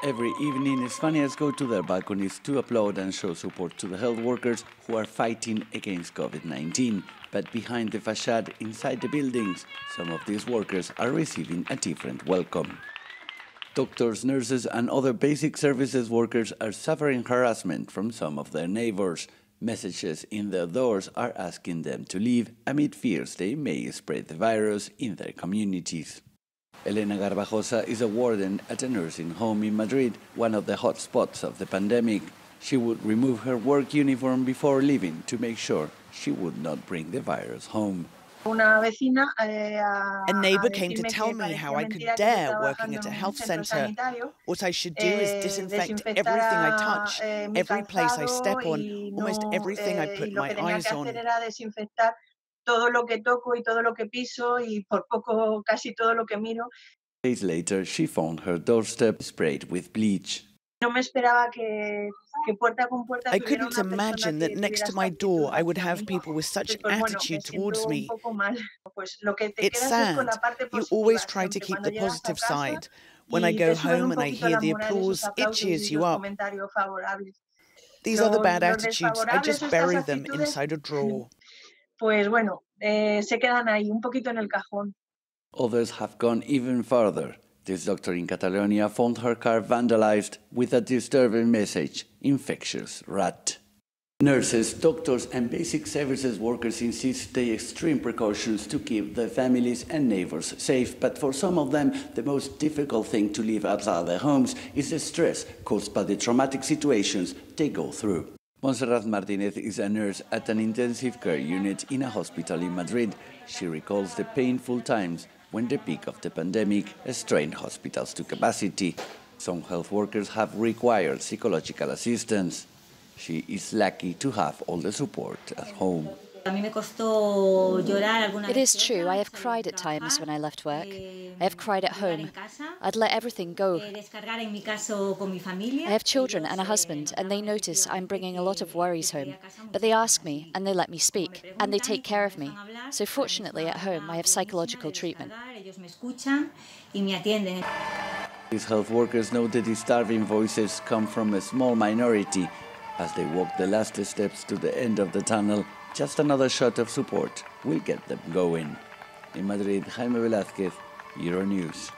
Every evening, Spaniards go to their balconies to applaud and show support to the health workers who are fighting against COVID-19. But behind the facade, inside the buildings, some of these workers are receiving a different welcome. Doctors, nurses and other basic services workers are suffering harassment from some of their neighbours. Messages in their doors are asking them to leave amid fears they may spread the virus in their communities. Elena Garbajosa is a warden at a nursing home in Madrid, one of the hot spots of the pandemic. She would remove her work uniform before leaving to make sure she would not bring the virus home. A neighbour came to tell me how I could dare working at a health centre. What I should do is disinfect everything I touch, every place I step on, almost everything I put my eyes on. Days later, she found her doorstep sprayed with bleach. I couldn't imagine that next to my door I would have people with such attitude towards me. It's sad. You always try to keep the positive side. When I go home and I hear the applause, it cheers you up. These other bad attitudes, I just bury them inside a drawer. Others have gone even further. This doctor in Catalonia found her car vandalized with a disturbing message: infectious rat. Nurses, doctors and basic services workers insist they take extreme precautions to keep their families and neighbours safe, but for some of them the most difficult thing to live outside their homes is the stress caused by the traumatic situations they go through. Montserrat Martinez is a nurse at an intensive care unit in a hospital in Madrid. She recalls the painful times when the peak of the pandemic strained hospitals to capacity. Some health workers have required psychological assistance. She is lucky to have all the support at home. It is true, I have cried at times when I left work. I have cried at home. I'd let everything go. I have children and a husband, and they notice I'm bringing a lot of worries home. But they ask me, and they let me speak, and they take care of me. So fortunately at home I have psychological treatment. These health workers know that the starving voices come from a small minority. As they walk the last steps to the end of the tunnel, just another shot of support will get them going. In Madrid, Jaime Velázquez, Euronews.